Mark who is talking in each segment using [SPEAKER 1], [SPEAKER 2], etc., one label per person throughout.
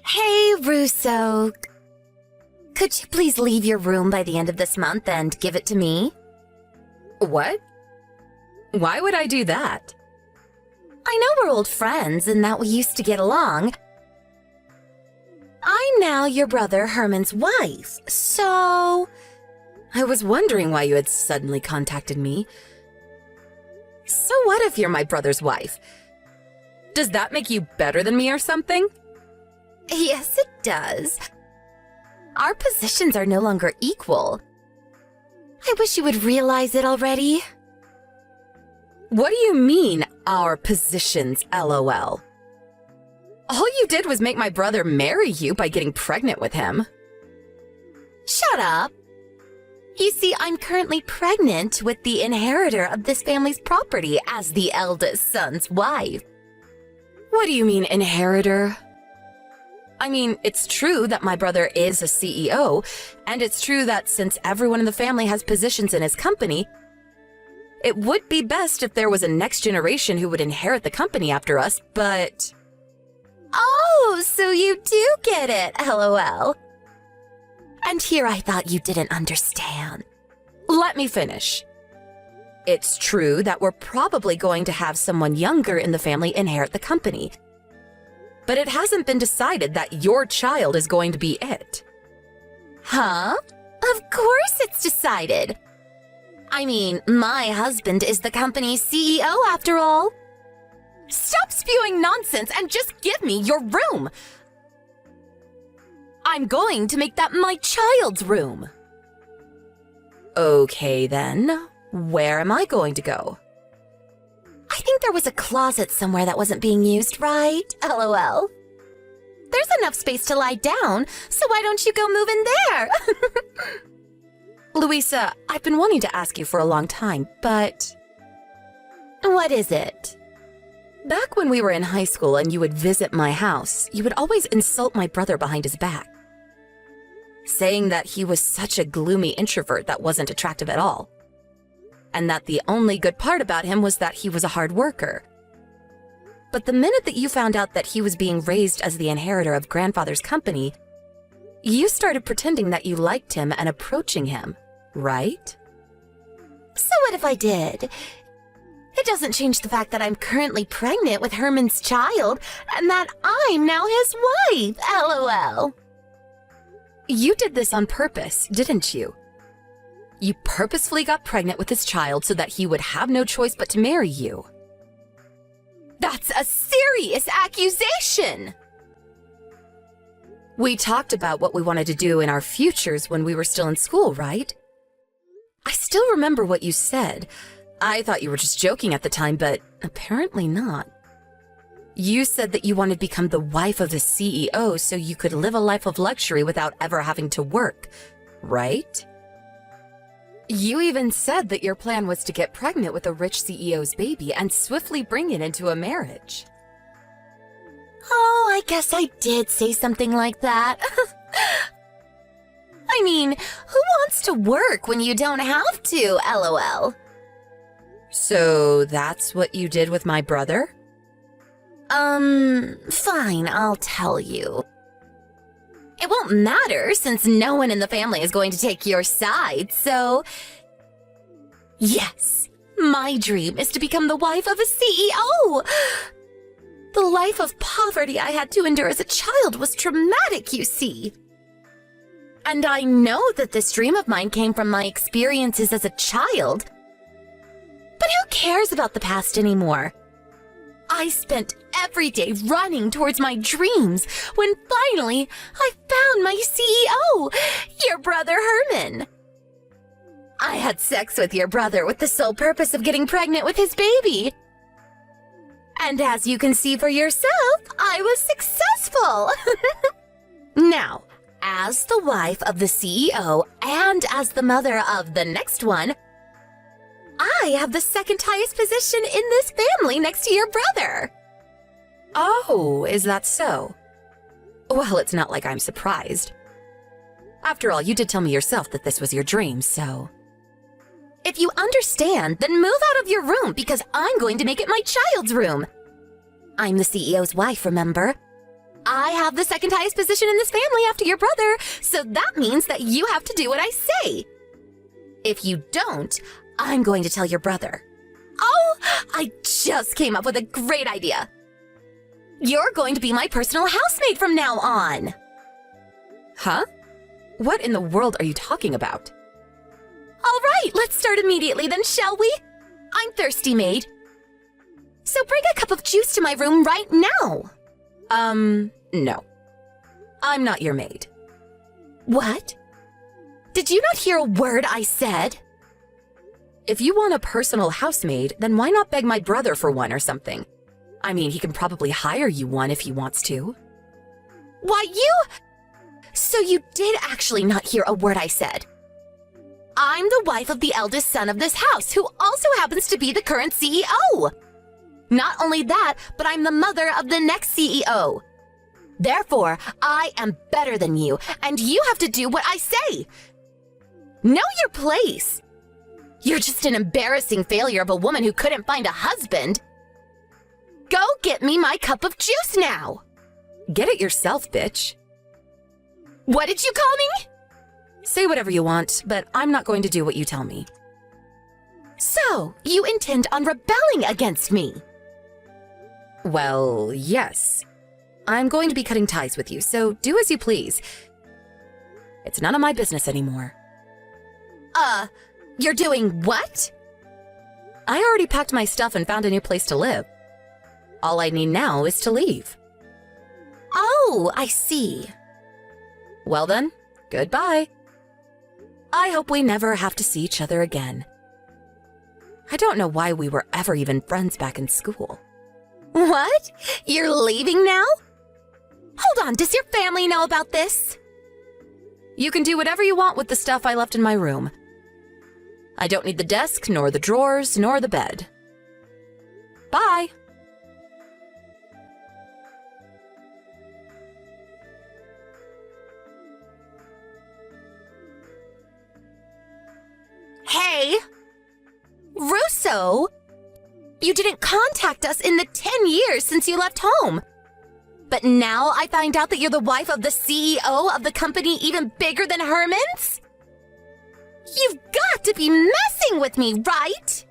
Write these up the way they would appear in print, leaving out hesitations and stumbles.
[SPEAKER 1] Hey, Russo. Could you please leave your room by the end of this month and give it to me?
[SPEAKER 2] What? Why would I do that?
[SPEAKER 1] I know we're old friends and that we used to get along. I'm now your brother Herman's wife, so...
[SPEAKER 2] I was wondering why you had suddenly contacted me. So what if you're my brother's wife? Does that make you better than me or something?
[SPEAKER 1] Yes, it does. Our positions are no longer equal. I wish you would realize it already.
[SPEAKER 2] What do you mean, our positions, LOL? All you did was make my brother marry you by getting pregnant with him.
[SPEAKER 1] Shut up. You see, I'm currently pregnant with the inheritor of this family's property as the eldest son's wife.
[SPEAKER 2] What do you mean, inheritor? I mean, it's true that my brother is a CEO, and it's true that since everyone in the family has positions in his company, it would be best if there was a next generation who would inherit the company after us, but...
[SPEAKER 1] Oh, so you do get it, LOL. And here I thought you didn't understand.
[SPEAKER 2] Let me finish. It's true that we're probably going to have someone younger in the family inherit the company, but it hasn't been decided that your child is going to be it.
[SPEAKER 1] Huh? Of course it's decided. I mean, my husband is the company's CEO after all. Stop spewing nonsense and just give me your room. I'm going to make that my child's room.
[SPEAKER 2] Okay then, where am I going to go?
[SPEAKER 1] I think there was a closet somewhere that wasn't being used, right? LOL. There's enough space to lie down, so why don't you go move in there?
[SPEAKER 2] Louisa, I've been wanting to ask you for a long time, but...
[SPEAKER 1] What is it?
[SPEAKER 2] Back when we were in high school and you would visit my house, you would always insult my brother behind his back, saying that he was such a gloomy introvert that wasn't attractive at all, and that the only good part about him was that he was a hard worker. But the minute that you found out that he was being raised as the inheritor of grandfather's company, you started pretending that you liked him and approaching him, right?
[SPEAKER 1] So what if I did? It doesn't change the fact that I'm currently pregnant with Herman's child and that I'm now his wife, LOL.
[SPEAKER 2] You did this on purpose, didn't you? You purposefully got pregnant with his child so that he would have no choice but to marry you.
[SPEAKER 1] That's a serious accusation!
[SPEAKER 2] We talked about what we wanted to do in our futures when we were still in school, right? I still remember what you said. I thought you were just joking at the time, but apparently not. You said that you wanted to become the wife of the CEO so you could live a life of luxury without ever having to work, right? You even said that your plan was to get pregnant with a rich CEO's baby and swiftly bring it into a marriage.
[SPEAKER 1] Oh, I guess I did say something like that. I mean, who wants to work when you don't have to, LOL?
[SPEAKER 2] So that's what you did with my brother?
[SPEAKER 1] Fine, I'll tell you. It won't matter since no one in the family is going to take your side, so... Yes, my dream is to become the wife of a CEO! The life of poverty I had to endure as a child was traumatic, you see. And I know that this dream of mine came from my experiences as a child. But who cares about the past anymore? I spent every day running towards my dreams when finally I found my CEO, your brother Herman. I had sex with your brother with the sole purpose of getting pregnant with his baby. And as you can see for yourself, I was successful. Now, as the wife of the CEO and as the mother of the next one, I have the second highest position in this family next to your brother.
[SPEAKER 2] Oh, is that so? Well, it's not like I'm surprised. After all, you did tell me yourself that this was your dream, so...
[SPEAKER 1] If you understand, then move out of your room because I'm going to make it my child's room. I'm the CEO's wife, remember? I have the second highest position in this family after your brother, so that means that you have to do what I say. If you don't, I'm going to tell your brother. Oh, I just came up with a great idea. You're going to be my personal housemaid from now on.
[SPEAKER 2] Huh? What in the world are you talking about?
[SPEAKER 1] All right, let's start immediately then, shall we? I'm thirsty, maid. So bring a cup of juice to my room right now.
[SPEAKER 2] No. I'm not your maid.
[SPEAKER 1] What? Did you not hear a word I said?
[SPEAKER 2] If you want a personal housemaid, then why not beg my brother for one or something? I mean, he can probably hire you one if he wants to.
[SPEAKER 1] Why, you... So you did actually not hear a word I said. I'm the wife of the eldest son of this house, who also happens to be the current CEO. Not only that, but I'm the mother of the next CEO. Therefore, I am better than you, and you have to do what I say. Know your place. You're just an embarrassing failure of a woman who couldn't find a husband. Go get me my cup of juice now.
[SPEAKER 2] Get it yourself, bitch.
[SPEAKER 1] What did you call me?
[SPEAKER 2] Say whatever you want, but I'm not going to do what you tell me.
[SPEAKER 1] So, you intend on rebelling against me?
[SPEAKER 2] Well, yes. I'm going to be cutting ties with you, so do as you please. It's none of my business anymore.
[SPEAKER 1] You're doing what?
[SPEAKER 2] I already packed my stuff and found a new place to live. All I need now is to leave.
[SPEAKER 1] Oh, I see.
[SPEAKER 2] Well then, goodbye. I hope we never have to see each other again. I don't know why we were ever even friends back in school.
[SPEAKER 1] What? You're leaving now? Hold on, does your family know about this?
[SPEAKER 2] You can do whatever you want with the stuff I left in my room. I don't need the desk, nor the drawers, nor the bed. Bye.
[SPEAKER 1] Hey! Russo! You didn't contact us in the 10 years since you left home. But now I find out that you're the wife of the CEO of the company even bigger than Herman's? You've got to be messing with me, right?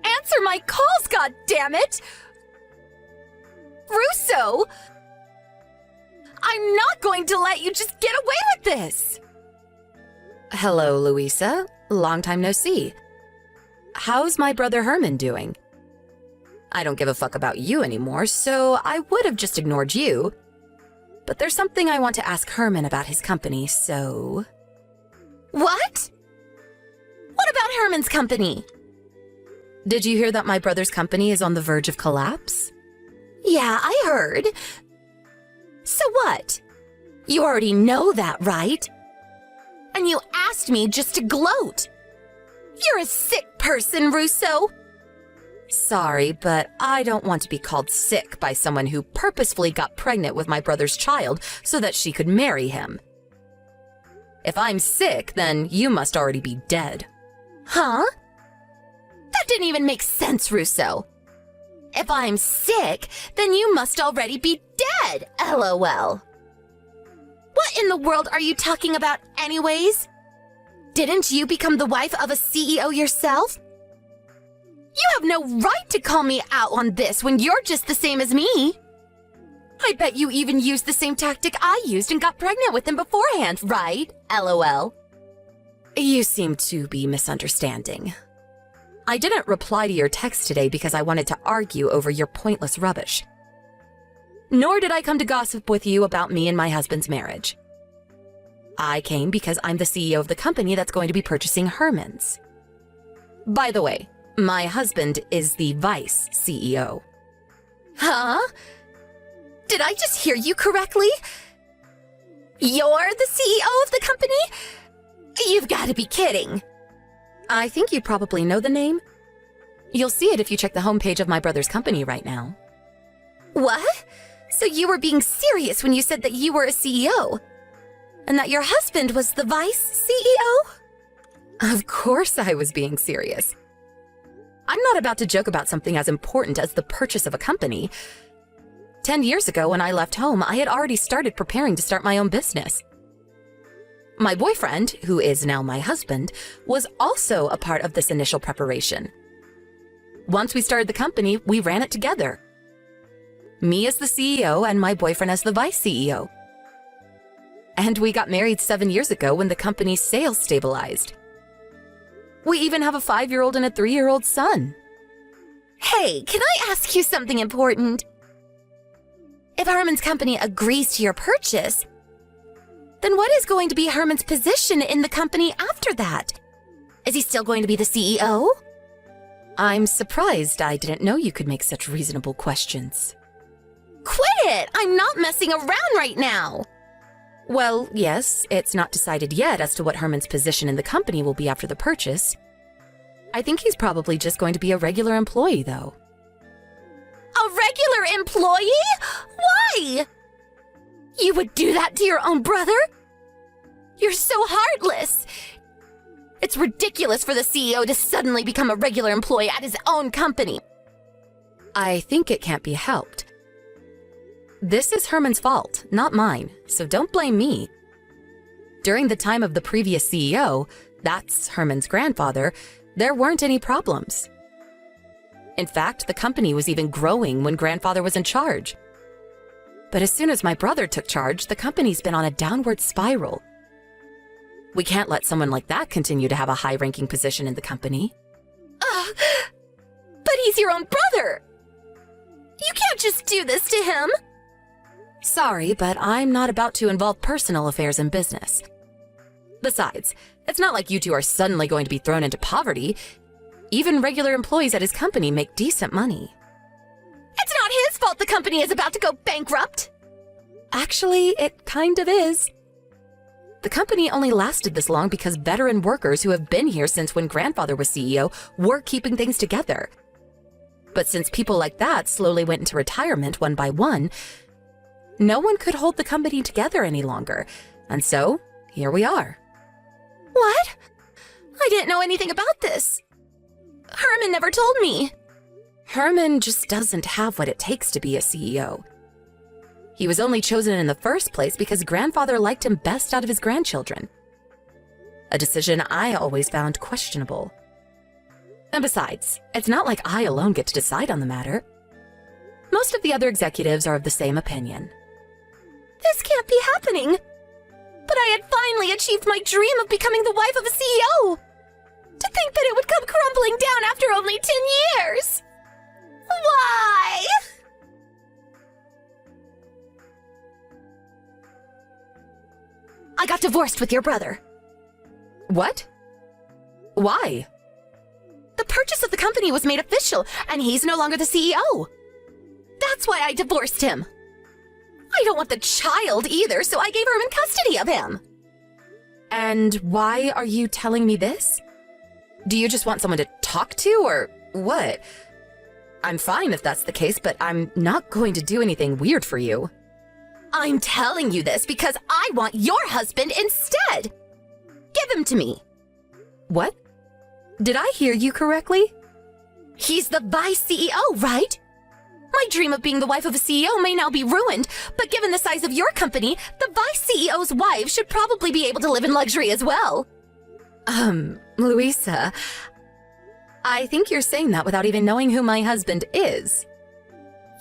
[SPEAKER 1] Answer my calls, goddammit! Russo! I'm not going to let you just get away with this!
[SPEAKER 2] Hello, Louisa. Long time no see. How's my brother Herman doing? I don't give a fuck about you anymore, so I would have just ignored you. But there's something I want to ask Herman about his company, so...
[SPEAKER 1] What? What about Herman's company?
[SPEAKER 2] Did you hear that my brother's company is on the verge of collapse?
[SPEAKER 1] Yeah, I heard. So what? You already know that, right? And you asked me just to gloat. You're a sick person, Russo.
[SPEAKER 2] Sorry, but I don't want to be called sick by someone who purposefully got pregnant with my brother's child so that she could marry him. If I'm sick, then you must already be dead.
[SPEAKER 1] Huh? That didn't even make sense, Russo. If I'm sick, then you must already be dead, LOL. What in the world are you talking about anyways? Didn't you become the wife of a CEO yourself? You have no right to call me out on this when you're just the same as me. I bet you even used the same tactic I used and got pregnant with him beforehand, right? LOL.
[SPEAKER 2] You seem to be misunderstanding. I didn't reply to your text today because I wanted to argue over your pointless rubbish. Nor did I come to gossip with you about me and my husband's marriage. I came because I'm the CEO of the company that's going to be purchasing Herman's. By the way, my husband is the vice CEO.
[SPEAKER 1] Huh? Did I just hear you correctly? You're the CEO of the company? You've got to be kidding.
[SPEAKER 2] I think you probably know the name. You'll see it if you check the homepage of my brother's company right now.
[SPEAKER 1] What? So you were being serious when you said that you were a CEO? And that your husband was the vice CEO?
[SPEAKER 2] Of course I was being serious. I'm not about to joke about something as important as the purchase of a company. 10 years ago, when I left home, I had already started preparing to start my own business. My boyfriend, who is now my husband, was also a part of this initial preparation. Once we started the company, we ran it together. Me as the CEO and my boyfriend as the vice CEO. And we got married 7 years ago when the company's sales stabilized. We even have a 5-year-old and a 3-year-old son.
[SPEAKER 1] Hey, can I ask you something important? If Herman's company agrees to your purchase, then what is going to be Herman's position in the company after that? Is he still going to be the CEO?
[SPEAKER 2] I'm surprised I didn't know you could make such reasonable questions.
[SPEAKER 1] Quit it! I'm not messing around right now!
[SPEAKER 2] Well, yes, it's not decided yet as to what Herman's position in the company will be after the purchase. I think he's probably just going to be a regular employee, though.
[SPEAKER 1] A regular employee? Why? You would do that to your own brother? You're so heartless! It's ridiculous for the CEO to suddenly become a regular employee at his own company.
[SPEAKER 2] I think it can't be helped. This is Herman's fault, not mine, so don't blame me. During the time of the previous CEO, that's Herman's grandfather, there weren't any problems. In fact, the company was even growing when grandfather was in charge. But as soon as my brother took charge, the company's been on a downward spiral. We can't let someone like that continue to have a high-ranking position in the company.
[SPEAKER 1] But he's your own brother! You can't just do this to him!
[SPEAKER 2] Sorry, but I'm not about to involve personal affairs in business. Besides, it's not like you two are suddenly going to be thrown into poverty. Even regular employees at his company make decent money.
[SPEAKER 1] It's not his fault the company is about to go bankrupt!
[SPEAKER 2] Actually, it kind of is. The company only lasted this long because veteran workers who have been here since when grandfather was CEO were keeping things together. But since people like that slowly went into retirement one by one, no one could hold the company together any longer. And so, here we are.
[SPEAKER 1] What? I didn't know anything about this. Herman never told me.
[SPEAKER 2] Herman just doesn't have what it takes to be a CEO. He was only chosen in the first place because grandfather liked him best out of his grandchildren. A decision I always found questionable. And besides, it's not like I alone get to decide on the matter. Most of the other executives are of the same opinion.
[SPEAKER 1] This can't be happening. But I had finally achieved my dream of becoming the wife of a CEO. To think that it would come crumbling down after only 10 years. Why? I got divorced with your brother.
[SPEAKER 2] What? Why?
[SPEAKER 1] The purchase of the company was made official, and he's no longer the CEO. That's why I divorced him. I don't want the child either, so I gave Herman custody of him.
[SPEAKER 2] And why are you telling me this? Do you just want someone to talk to, or what? I'm fine if that's the case, but I'm not going to do anything weird for you.
[SPEAKER 1] I'm telling you this because I want your husband instead. Give him to me.
[SPEAKER 2] What? Did I hear you correctly?
[SPEAKER 1] He's the vice CEO, right? My dream of being the wife of a CEO may now be ruined, but given the size of your company, the vice CEO's wife should probably be able to live in luxury as well.
[SPEAKER 2] Louisa, I think you're saying that without even knowing who my husband is.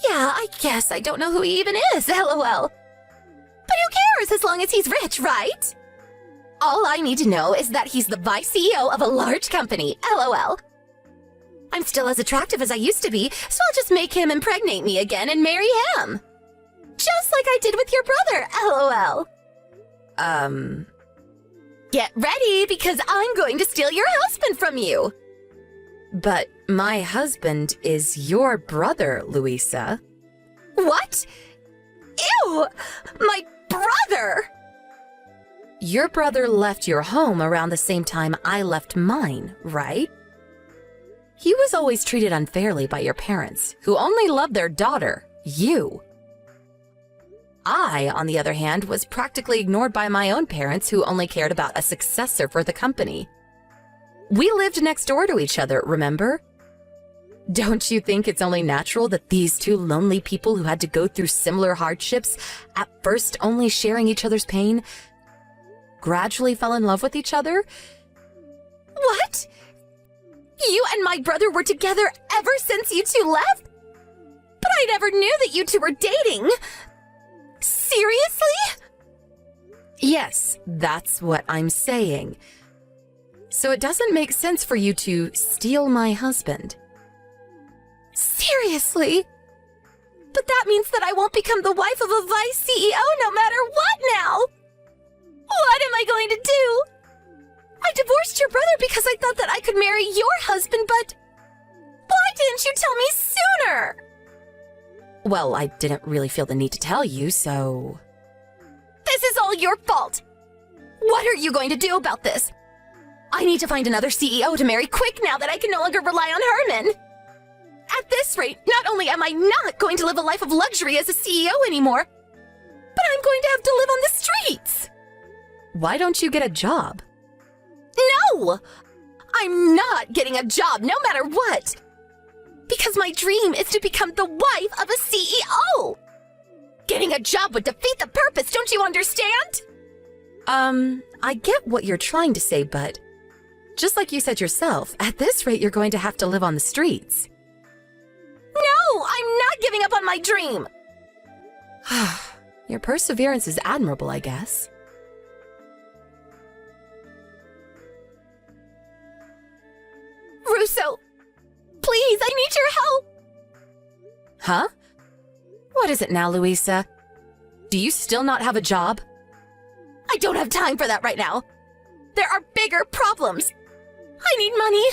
[SPEAKER 1] Yeah, I guess I don't know who he even is, LOL. But who cares as long as he's rich, right? All I need to know is that he's the vice CEO of a large company, LOL. I'm still as attractive as I used to be, so I'll just make him impregnate me again and marry him. Just like I did with your brother, LOL. Get ready, because I'm going to steal your husband from you.
[SPEAKER 2] But my husband is your brother, Louisa.
[SPEAKER 1] What? Ew! My brother!
[SPEAKER 2] Your brother left your home around the same time I left mine, right? He was always treated unfairly by your parents, who only loved their daughter, you. I, on the other hand, was practically ignored by my own parents, who only cared about a successor for the company. We lived next door to each other, remember? Don't you think it's only natural that these two lonely people who had to go through similar hardships, at first only sharing each other's pain, gradually fell in love with each other?
[SPEAKER 1] What? You and my brother were together ever since you two left? But I never knew that you two were dating. Seriously?
[SPEAKER 2] Yes, that's what I'm saying. So it doesn't make sense for you to steal my husband.
[SPEAKER 1] Seriously? But that means that I won't become the wife of a vice CEO no matter what now! What am I going to do? I divorced your brother because I thought that I could marry your husband, but why didn't you tell me sooner?
[SPEAKER 2] Well, I didn't really feel the need to tell you, so...
[SPEAKER 1] This is all your fault! What are you going to do about this? I need to find another CEO to marry quick now that I can no longer rely on Herman. At this rate, not only am I not going to live a life of luxury as a CEO anymore, but I'm going to have to live on the streets.
[SPEAKER 2] Why don't you get a job?
[SPEAKER 1] No! I'm not getting a job no matter what. Because my dream is to become the wife of a CEO. Getting a job would defeat the purpose, don't you understand?
[SPEAKER 2] I get what you're trying to say, but just like you said yourself, at this rate you're going to have to live on the streets.
[SPEAKER 1] No, I'm not giving up on my dream.
[SPEAKER 2] Your perseverance is admirable, I guess.
[SPEAKER 1] Russo, please, I need your help.
[SPEAKER 2] Huh? What is it now, Louisa? Do you still not have a job?
[SPEAKER 1] I don't have time for that right now. There are bigger problems. I need money.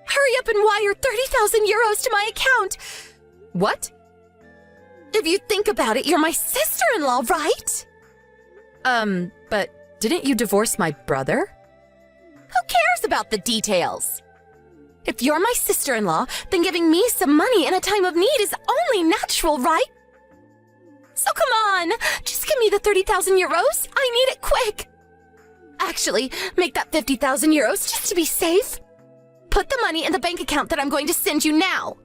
[SPEAKER 1] Hurry up and wire 30,000 euros to my account.
[SPEAKER 2] What?
[SPEAKER 1] If you think about it, you're my sister-in-law, right?
[SPEAKER 2] But didn't you divorce my brother?
[SPEAKER 1] Who cares about the details? If you're my sister-in-law, then giving me some money in a time of need is only natural, right? So come on, just give me the 30,000 euros. I need it quick. Actually, make that 50,000 euros just to be safe. Put the money in the bank account that I'm going to send you now.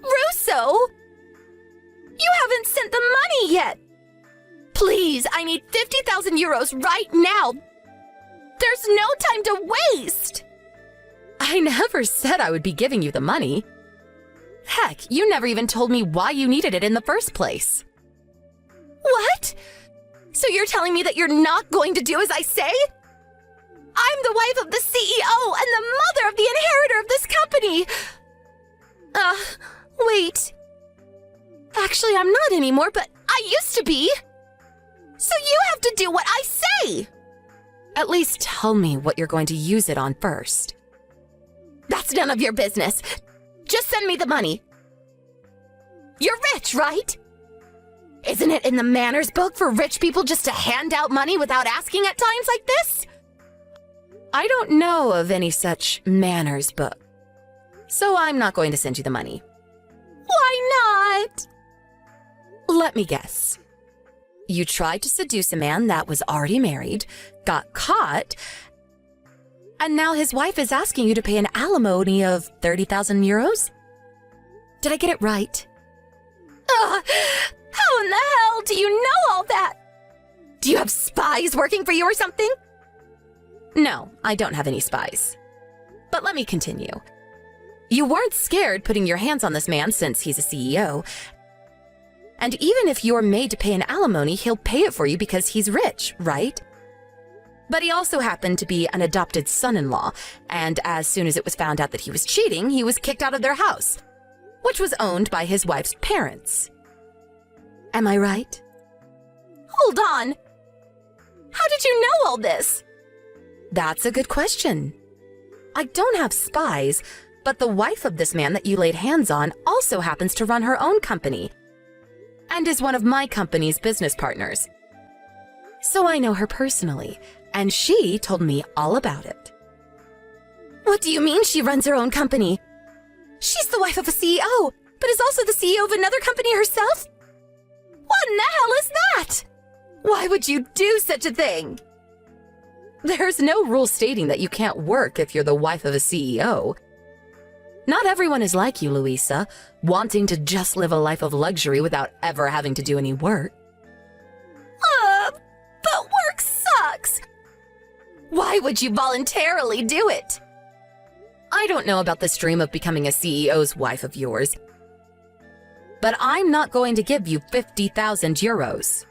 [SPEAKER 1] Russo! You haven't sent the money yet. Please, I need 50,000 euros right now. There's no time to waste.
[SPEAKER 2] I never said I would be giving you the money. Heck, you never even told me why you needed it in the first place.
[SPEAKER 1] What? So you're telling me that you're not going to do as I say? I'm the wife of the CEO and the mother of the inheritor of this company. Wait. Actually, I'm not anymore, but I used to be. So you have to do what I say.
[SPEAKER 2] At least tell me what you're going to use it on first.
[SPEAKER 1] That's none of your business. Just send me the money. You're rich, right? Isn't it in the manners book for rich people just to hand out money without asking at times like this?
[SPEAKER 2] I don't know of any such manners book, so I'm not going to send you the money.
[SPEAKER 1] Why not?
[SPEAKER 2] Let me guess. You tried to seduce a man that was already married, got caught, and now his wife is asking you to pay an alimony of 30,000 euros? Did I get it right?
[SPEAKER 1] How in the hell do you know all that? Do you have spies working for you or something?
[SPEAKER 2] No, I don't have any spies. But let me continue. You weren't scared putting your hands on this man since he's a CEO. And even if you're made to pay an alimony, he'll pay it for you because he's rich, right? But he also happened to be an adopted son-in-law, and as soon as it was found out that he was cheating, he was kicked out of their house, which was owned by his wife's parents. Am I right?
[SPEAKER 1] Hold on. How did you know all this?
[SPEAKER 2] That's a good question. I don't have spies, but the wife of this man that you laid hands on also happens to run her own company and is one of my company's business partners. So I know her personally, and she told me all about it.
[SPEAKER 1] What do you mean she runs her own company? She's the wife of a CEO, but is also the CEO of another company herself? What in the hell is that? Why would you do such a thing?
[SPEAKER 2] There's no rule stating that you can't work if you're the wife of a CEO. Not everyone is like you, Louisa, wanting to just live a life of luxury without ever having to do any work.
[SPEAKER 1] But work sucks! Why would you voluntarily do it?
[SPEAKER 2] I don't know about this dream of becoming a CEO's wife of yours, but I'm not going to give you 50,000 euros.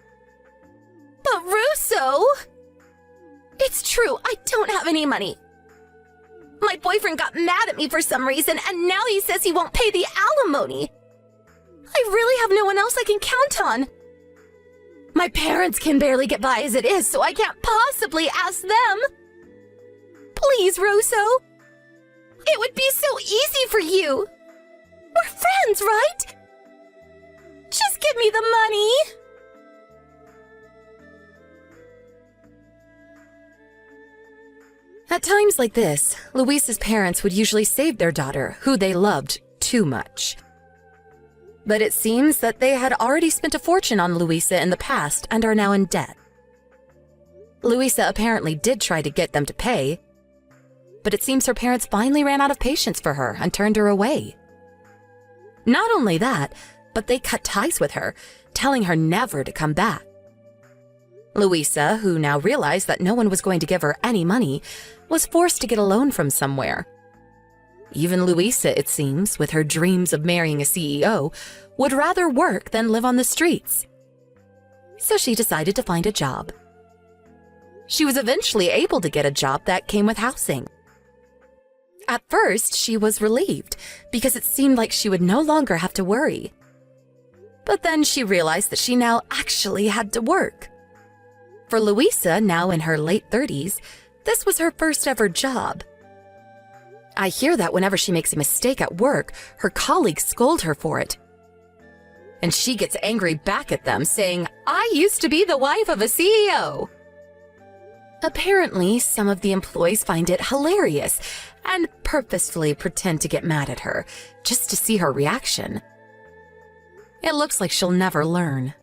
[SPEAKER 1] But Russo! It's true, I don't have any money. My boyfriend got mad at me for some reason, and now he says he won't pay the alimony. I really have no one else I can count on. My parents can barely get by as it is, so I can't possibly ask them. Please, Russo. It would be so easy for you. We're friends, right? Just give me the money.
[SPEAKER 2] At times like this, Luisa's parents would usually save their daughter, who they loved too much. But it seems that they had already spent a fortune on Luisa in the past and are now in debt. Luisa apparently did try to get them to pay, but it seems her parents finally ran out of patience for her and turned her away. Not only that, but they cut ties with her, telling her never to come back. Luisa, who now realized that no one was going to give her any money, was forced to get a loan from somewhere. Even Luisa, it seems, with her dreams of marrying a CEO, would rather work than live on the streets. So she decided to find a job. She was eventually able to get a job that came with housing. At first, she was relieved because it seemed like she would no longer have to worry. But then she realized that she now actually had to work. For Luisa, now in her late 30s, this was her first ever job. I hear that whenever she makes a mistake at work, her colleagues scold her for it. And she gets angry back at them, saying, "I used to be the wife of a CEO." Apparently, some of the employees find it hilarious and purposefully pretend to get mad at her, just to see her reaction. It looks like she'll never learn.